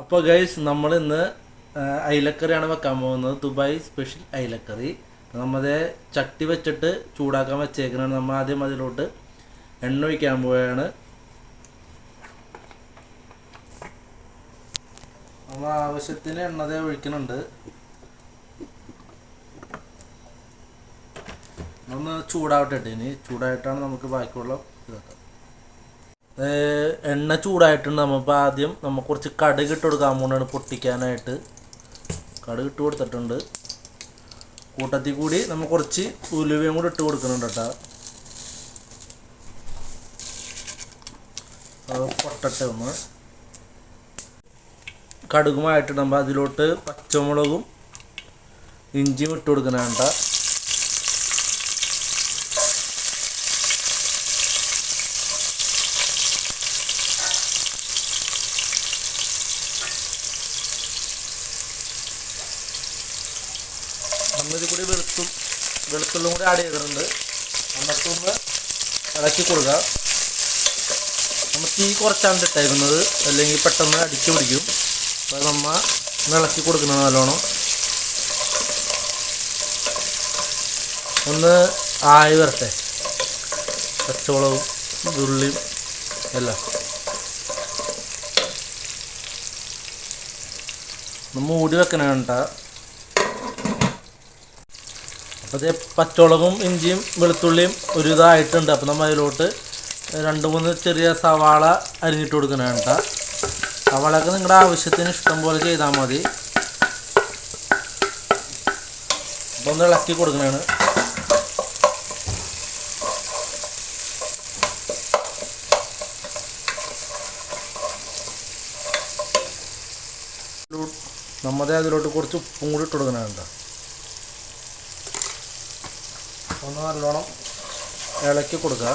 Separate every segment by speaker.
Speaker 1: അപ്പോൾ ഗൈസ് നമ്മൾ ഇന്ന് അയിലക്കറിയാണ് വെക്കാൻ പോകുന്നത്. ദുബായ് സ്പെഷ്യൽ അയിലക്കറി. നമ്മളെ ചട്ടി വെച്ചിട്ട് ചൂടാക്കാൻ വെച്ചേക്കുന്നതാണ്. നമ്മൾ ആദ്യം അതിലോട്ട് എണ്ണ ഒഴിക്കാൻ പോവുകയാണ്. നമ്മൾ ആവശ്യത്തിന് എണ്ണതേ ഒഴിക്കുന്നുണ്ട്. ഒന്ന് ചൂടാവട്ടെ. ഇനി ചൂടായിട്ടാണ് നമുക്ക് ബാക്കിയുള്ള ഇതൊക്കെ. എണ്ണ ചൂടായിട്ടുണ്ട്. നമ്മളിപ്പോൾ ആദ്യം നമ്മൾ കുറച്ച് കടുക് ഇട്ട് കൊടുക്കാൻ പോകുന്നതാണ് പൊട്ടിക്കാനായിട്ട്. കടുക് ഇട്ട് കൊടുത്തിട്ടുണ്ട്. കൂട്ടത്തിൽ കൂടി നമ്മൾ കുറച്ച് ഉലുവയും കൂടി ഇട്ട് കൊടുക്കുന്നുണ്ട് കേട്ടോ. അത് പൊട്ടട്ടെ ഒന്ന്. കടുകുമായിട്ട് നമ്മൾ അതിലോട്ട് പച്ചമുളകും ഇഞ്ചിയും ഇട്ട് കൊടുക്കുന്നുണ്ട്. നമ്മളിത് കൂടി വെളുത്തുള്ളും കൂടി ആഡ് ചെയ്തിട്ടുണ്ട്. എന്നിട്ടൊന്ന് ഇളക്കി കൊടുക്കുക. നമ്മൾ തീ കുറച്ചാണ് ഇട്ടേക്കുന്നത്, അല്ലെങ്കിൽ പെട്ടെന്ന് അടിച്ചു പിടിക്കും. അപ്പോൾ നമ്മൾ ഒന്ന് ഇളക്കി കൊടുക്കുന്നത് നല്ലോണം. ഒന്ന് ആയി വരട്ടെ, പച്ചമുളകും ഉള്ളിയും എല്ലാം. ഒന്ന് മൂടി വെക്കണേണ്ട. അപ്പോൾ ഇത് പച്ചമുളകും ഇഞ്ചിയും വെളുത്തുള്ളിയും ഒരു ഇതായിട്ടുണ്ട്. അപ്പോൾ നമ്മൾ അതിലോട്ട് 2-3 ചെറിയ സവാള അരിഞ്ഞിട്ട് കൊടുക്കണേണ്ട. സവാളയൊക്കെ നിങ്ങളുടെ ആവശ്യത്തിന് ഇഷ്ടം പോലെ ചെയ്താൽ മതി. അപ്പോൾ ഒന്ന് ഇളക്കി കൊടുക്കണതാണ്. നമ്മുടെ അതിലോട്ട് കുറച്ച് ഉപ്പും കൂടി ഇട്ട് കൊടുക്കണേണ്ട. ഒന്ന് നല്ലോണം ഇളക്കി കൊടുക്കുക.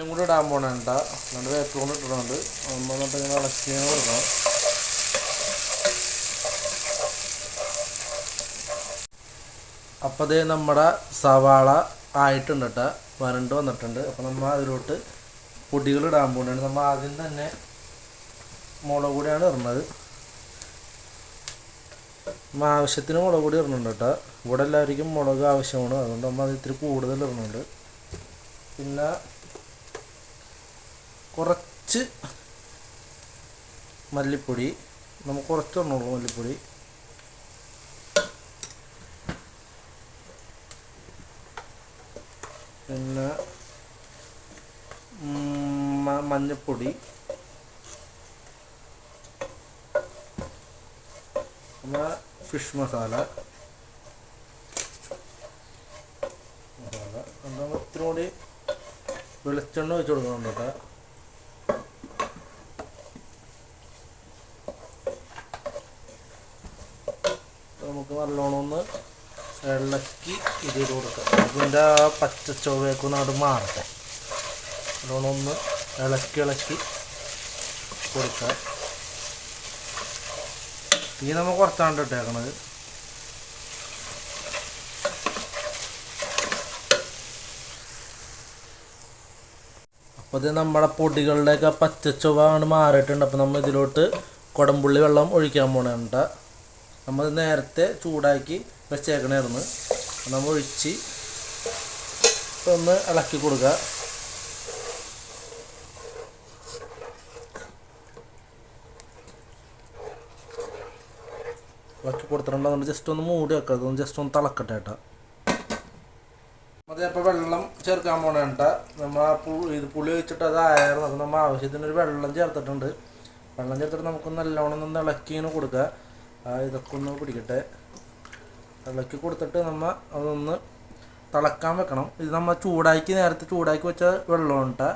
Speaker 1: കൂടി ഇടാൻ പോകണേണ്ട. രണ്ട് വേപ്പ് കൊണ്ട് ഇട്ടിട്ടുണ്ട്. എന്നിട്ട് ഇങ്ങനെ ഇളക്കി കൊടുക്കണം. അപ്പോൾ അതേ നമ്മുടെ സവാള ആയിട്ടുണ്ട് കേട്ടോ, വരണ്ട് വന്നിട്ടുണ്ട്. അപ്പോൾ നമ്മൾ അതിലോട്ട് പൊടികൾ ഇടാൻ പോകുന്നുണ്ട്. നമ്മൾ ആദ്യം തന്നെ മുളക് പൊടിയാണ് ഇടുന്നത്. നമ്മൾ ആവശ്യത്തിന് മുളക് പൊടി ഇടുന്നുണ്ട് കേട്ടോ. ഇവിടെ എല്ലാവർക്കും മുളക് ആവശ്യമാണ്, അതുകൊണ്ട് നമ്മൾ അത് ഇത്തിരി കൂടുതൽ ഇടുന്നുണ്ട്. പിന്നെ കുറച്ച് മല്ലിപ്പൊടി, നമുക്ക് കുറച്ച് ഇടണുള്ളൂ മല്ലിപ്പൊടി. പിന്നെ മഞ്ഞൾപ്പൊടി, പിന്നെ ഫിഷ് മസാല. ഇത്തിരി കൂടി വെളിച്ചെണ്ണ ഒഴിച്ച് കൊടുക്കുന്നുണ്ട് കേട്ടോ. നമുക്ക് നല്ലോണം ഒന്ന് ഇളക്കി ഇത് ചെയ്ത് കൊടുക്കുക. അതിൻ്റെ ആ പച്ച ചൊവ്വയൊക്കെ ഒന്ന് അവിടെ മാറട്ടെ. നല്ലോണം ഒന്ന് ഇളക്കി കൊടുക്കുക. തീ നമ്മൾ കുറച്ചാണ്ട് ഇട്ടേക്കണത്. അപ്പോൾ ഇത് നമ്മുടെ പൊടികളുടെയൊക്കെ പച്ചച്ചൊവ്വ ആണ് മാറിയിട്ടുണ്ട്. അപ്പോൾ നമ്മൾ ഇതിലോട്ട് കുടംപുള്ളി വെള്ളം ഒഴിക്കാൻ പോകണേണ്ട. നമ്മൾ നേരത്തെ ചൂടാക്കി വെച്ചേക്കണായിരുന്നു. നമ്മൾ ഒഴിച്ച് ഒന്ന് ഇളക്കി കൊടുക്കുക. ഇളക്കി കൊടുത്തിട്ടുണ്ടെന്നുണ്ട്. ജസ്റ്റ് ഒന്ന് മൂടി വെക്കുക. അതൊന്ന് ജസ്റ്റ് ഒന്ന് തിളക്കട്ടെ കേട്ടോ. അത് അപ്പോൾ വെള്ളം ചേർക്കാൻ പോകണേണ്ട. നമ്മൾ ഇത് പുളി ഒഴിച്ചിട്ട് അതായിരുന്നു. അപ്പോൾ നമ്മൾ ആവശ്യത്തിനൊരു വെള്ളം ചേർത്തിട്ടുണ്ട്. വെള്ളം ചേർത്തിട്ട് നമുക്ക് നല്ലോണം ഒന്ന് ഇളക്കി ഇങ്ങനെ കൊടുക്കുക. ഇതൊക്കെ ഒന്ന് പിടിക്കട്ടെ. ഇളക്കി കൊടുത്തിട്ട് നമ്മൾ അതൊന്ന് തിളക്കാൻ വെക്കണം. ഇത് നമ്മൾ നേരത്തെ ചൂടാക്കി വെച്ച വെള്ളമുണ്ട്.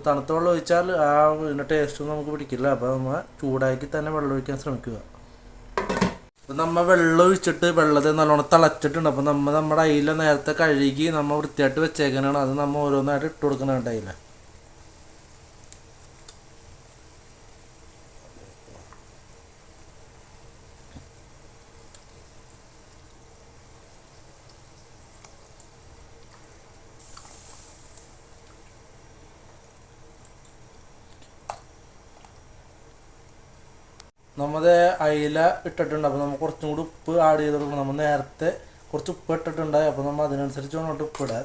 Speaker 1: തണുത്ത വെള്ളം ഒഴിച്ചാൽ ആ ഇതിൻ്റെ ടേസ്റ്റൊന്നും നമുക്ക് പിടിക്കില്ല. അപ്പോൾ നമ്മൾ ചൂടാക്കി തന്നെ വെള്ളം ഒഴിക്കാൻ ശ്രമിക്കുക. അപ്പോൾ നമ്മൾ വെള്ളം ഒഴിച്ചിട്ട് വെള്ളത്തെ നല്ലോണം തിളച്ചിട്ടുണ്ട്. അപ്പോൾ നമ്മുടെ അയില നേരത്തെ കഴുകി നമ്മൾ വൃത്തിയായിട്ട് വെച്ചേക്കാനാണ്. അത് നമ്മൾ ഓരോന്നായിട്ട് ഇട്ട് കൊടുക്കണുണ്ട് അയില. നമ്മുടെ അയില ഇട്ടിട്ടുണ്ട്. അപ്പോൾ നമ്മൾ കുറച്ചും കൂടി ഉപ്പ് ആഡ് ചെയ്ത് കൊടുക്കണം. നമ്മൾ നേരത്തെ കുറച്ച് ഉപ്പ് ഇട്ടിട്ടുണ്ടായി, അപ്പോൾ നമ്മൾ അതിനനുസരിച്ച് വേണം ഉപ്പ് ഇടാൻ.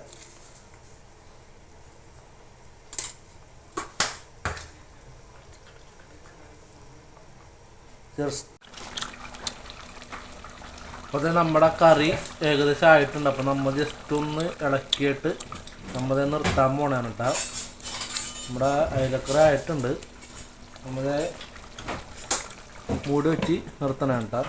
Speaker 1: അപ്പോൾ നമ്മുടെ കറി ഏകദേശം ആയിട്ടുണ്ട്. അപ്പോൾ നമ്മൾ ജസ്റ്റ് ഒന്ന് ഇളക്കിയിട്ട് നമ്മൾ നിർത്താൻ പോകണമാണ് കേട്ടോ. നമ്മുടെ അയിലക്കറി ആയിട്ടുണ്ട്. നമ്മൾ മൂടി വെച്ച് നിർത്തണം കേട്ടോ.